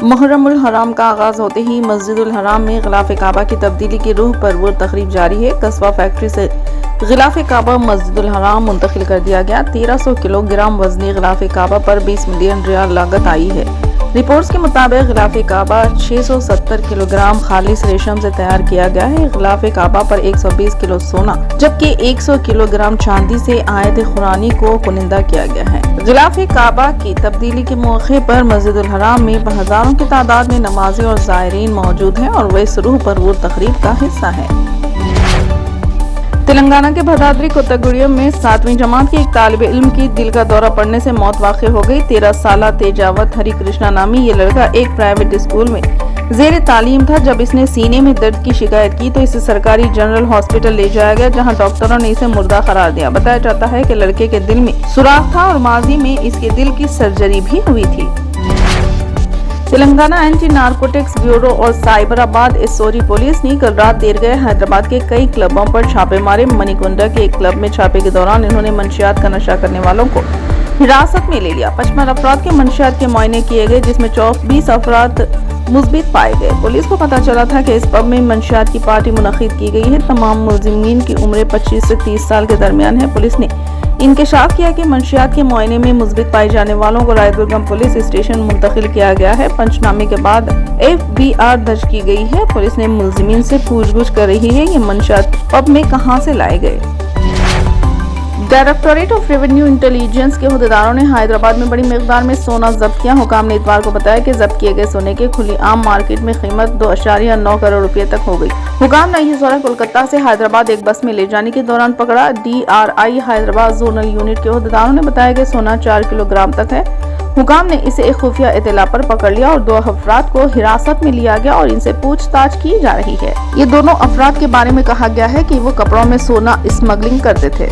محرم الحرام کا آغاز ہوتے ہی مسجد الحرام میں غلاف کعبہ کی تبدیلی کی روح پر تقریب جاری ہے۔ قصبہ فیکٹری سے غلاف کعبہ مسجد الحرام منتقل کر دیا گیا۔ 1300 کلو گرام وزنی غلاف کعبہ پر 20 ملین ریال لاگت آئی ہے۔ رپورٹس کے مطابق غلاف کعبہ 670 کلو گرام خالص ریشم سے تیار کیا گیا ہے۔ غلاف کعبہ پر 120 کلو سونا جبکہ 100 کلو گرام چاندی سے آیت قرآنی کو کنندہ کیا گیا ہے۔ غلاف کعبہ کی تبدیلی کے موقع پر مسجد الحرام میں ہزاروں کی تعداد میں نمازی اور زائرین موجود ہیں اور وہ اس روح پرور تقریب کا حصہ ہیں۔ تلنگانہ کے بھدادری کوتگوڑیم میں 7ویں جماعت کے ایک طالب علم کی دل کا دورہ پڑنے سے موت واقع ہو گئی۔ 13 سالہ تیجاوت ہری کرشنا نامی یہ لڑکا ایک پرائیویٹ اسکول میں زیر تعلیم تھا۔ جب اس نے سینے میں درد کی شکایت کی تو اسے سرکاری جنرل ہاسپٹل لے جایا گیا، جہاں ڈاکٹروں نے اسے مردہ قرار دیا۔ بتایا جاتا ہے کہ لڑکے کے دل میں سوراخ تھا اور ماضی میں اس کے دل کی سرجری بھی ہوئی تھی۔ تلنگانہ اینٹی نارکوٹکس بیورو اور سائبر آباد ایسوری پولیس نے کل رات دیر گئے حیدرآباد کے کئی کلبوں پر چھاپے مارے۔ منی کنڈا کے ایک کلب میں چھاپے کے دوران انہوں نے منشیات کا نشہ کرنے والوں کو حراست میں لے لیا۔ 55 افراد کے منشیات کے معائنے کیے گئے، جس میں 20 افراد مثبت پائے گئے۔ پولیس کو پتہ چلا تھا کہ اس پب میں منشیات کی پارٹی منعقد کی گئی ہے۔ تمام ملزمین کی عمر 25 سے 30 سال کے درمیان ہے۔ پولیس نے انکشاف کیا کہ منشیات کے معائنے میں مثبت پائے جانے والوں کو رائے درگم پولیس اسٹیشن منتقل کیا گیا ہے۔ پنچنامے کے بعد FBR درج کی گئی ہے۔ پولیس نے ملزمین سے پوچھ گچھ کر رہی ہے یہ منشیات پب میں کہاں سے لائے گئے۔ ڈائریکٹوریٹ آف ریونیو انٹیلیجنس کے عہدیداروں نے حیدرآباد میں بڑی مقدار میں سونا ضبط کیا۔ حکام نے اتوار کو بتایا کہ ضبط کیے گئے سونے کے کھلی عام مارکیٹ میں قیمت 2.9 کروڑ روپے تک ہو گئی۔ حکام نے یہ سونا کولکتہ سے حیدرآباد ایک بس میں لے جانے کے دوران پکڑا۔ DRI حیدرآباد زونل یونٹ کے عہدیداروں نے بتایا کہ سونا 4 کلو گرام تک ہے۔ حکام نے اسے ایک خفیہ اطلاع پر پکڑ لیا اور 2 افراد کو حراست میں لیا گیا اور ان سے پوچھ تاچھ کی جا رہی ہے۔ یہ دونوں افراد کے بارے میں کہا گیا ہے کہ وہ کپڑوں میں سونا اسمگلنگ کرتے تھے۔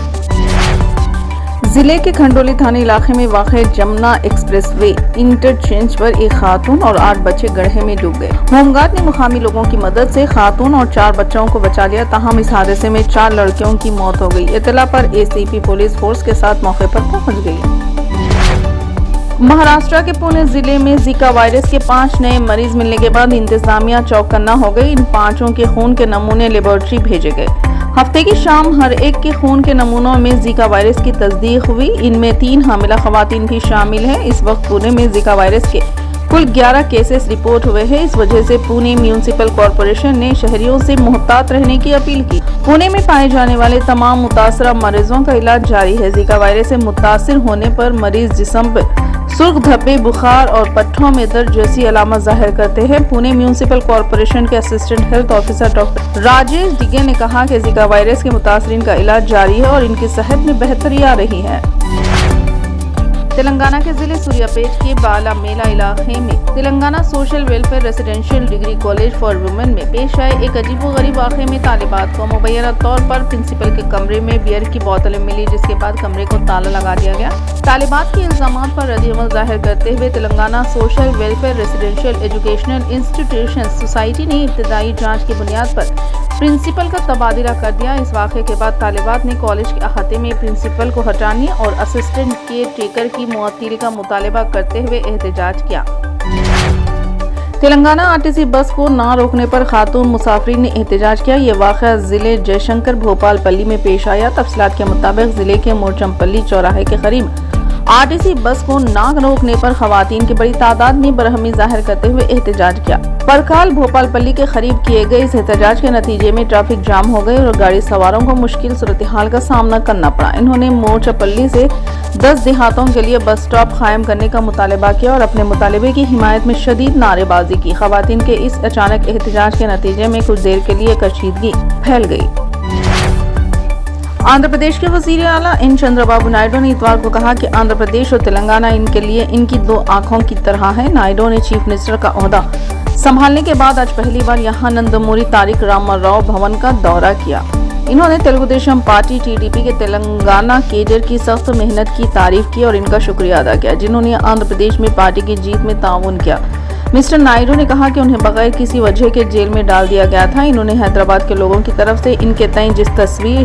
ضلع کے کھنڈولی تھانے علاقے میں واقع جمنا ایکسپریس وے انٹرچینج پر ایک خاتون اور 8 بچے گڑھے میں ڈوب گئے۔ ہوم گارڈ نے مقامی لوگوں کی مدد سے خاتون اور 4 بچوں کو بچا لیا، تاہم اس حادثے میں 4 لڑکیوں کی موت ہو گئی۔ اطلاع پر ACP پولیس فورس کے ساتھ موقع پر پہنچ گئی۔ مہاراشٹر کے پونے ضلع میں زیکا وائرس کے 5 نئے مریض ملنے کے بعد انتظامیہ چوکنا ہو گئی۔ ان 5 کے خون کے نمونے لیبارٹری بھیجے گئے۔ ہفتے کی شام ہر ایک کے خون کے نمونوں میں زیکا وائرس کی تصدیق ہوئی۔ ان میں 3 حاملہ خواتین بھی شامل ہیں۔ اس وقت پونے میں زیکا وائرس کے کل 11 کیسز رپورٹ ہوئے ہیں۔ اس وجہ سے پونے میونسپل کارپوریشن نے شہریوں سے محتاط رہنے کی اپیل کی۔ پونے میں پائے جانے والے تمام متاثرہ مریضوں کا علاج جاری ہے۔ زیکا وائرس سے متاثر ہونے پر مریض جسم پر سرخ دھبے، بخار اور پٹھوں میں درد جیسی علامات ظاہر کرتے ہیں۔ پونے میونسپل کارپوریشن کے assistant health officer doctor Rajesh Dage نے کہا کہ زیکا وائرس کے متاثرین کا علاج جاری ہے اور ان کی صحت میں بہتری آ رہی ہے۔ تلنگانہ کے ضلع سوریا پیٹ کے بالا میلا علاقے میں Telangana social welfare residential degree college for women میں پیش آئے ایک عجیب و غریب واقعے میں طالبات کو مبینہ طور پر پرنسپل کے کمرے میں بیئر کی بوتلیں ملی، جس کے بعد کمرے کو تالا لگا دیا گیا۔ طالبات کے الزامات پر رد عمل ظاہر کرتے ہوئے Telangana social welfare residential educational institution society نے ابتدائی جانچ کی بنیاد پر پرنسپل کا تبادلہ کر دیا۔ اس واقعے کے بعد طالبات نے کالج کے احاطے میں پرنسپل کو ہٹانے اور اسسٹنٹ کیئر ٹیکر کی معطلی کا مطالبہ کرتے ہوئے احتجاج کیا۔ تلنگانہ RTC بس کو نہ روکنے پر خاتون مسافرین نے احتجاج کیا۔ یہ واقعہ ضلع جے شنکر بھوپال پلی میں پیش آیا۔ تفصیلات کے مطابق ضلع کے مورچم پلی چوراہے کے قریب RTC بس کو نہ روکنے پر خواتین کی بڑی تعداد نے برہمی ظاہر کرتے ہوئے احتجاج کیا۔ پرکال بھوپال پلی کے قریب کیے گئے اس احتجاج کے نتیجے میں ٹریفک جام ہو گئے اور گاڑی سواروں کو مشکل صورتحال کا سامنا کرنا پڑا۔ انہوں نے مورچہ پلی سے 10 دیہاتوں کے لیے بس سٹاپ قائم کرنے کا مطالبہ کیا اور اپنے مطالبے کی حمایت میں شدید نعرے بازی کی۔ خواتین کے اس اچانک احتجاج کے نتیجے میں کچھ دیر کے لیے کشیدگی پھیل گئی۔ آندھرا پردیش کے وزیر اعلیٰ این چندرا بابو نائیڈو نے اتوار کو کہا کہ آندھرا پردیش اور تلنگانہ ان کے لیے ان کی 2 آنکھوں کی طرح ہے۔ نائیڈو نے چیف منسٹر کا عہدہ سنبھالنے کے بعد آج پہلی بار یہاں نندموری تارک راما راؤ بھون کا دورہ کیا۔ انہوں نے تلگو دیشم پارٹی TDP کے تلنگانہ کیڈر کی سخت محنت کی تعریف کی اور ان کا شکریہ ادا کیا، جنہوں نے آندھرا پردیش میں پارٹی کی جیت میں تعاون کیا۔ مسٹر نائیڈو نے کہا کہ انہیں بغیر کسی وجہ کے جیل میں ڈال دیا گیا تھا۔ انہوں نے حیدرآباد کے لوگوں کی طرف سے ان کے تئیں جس تصویر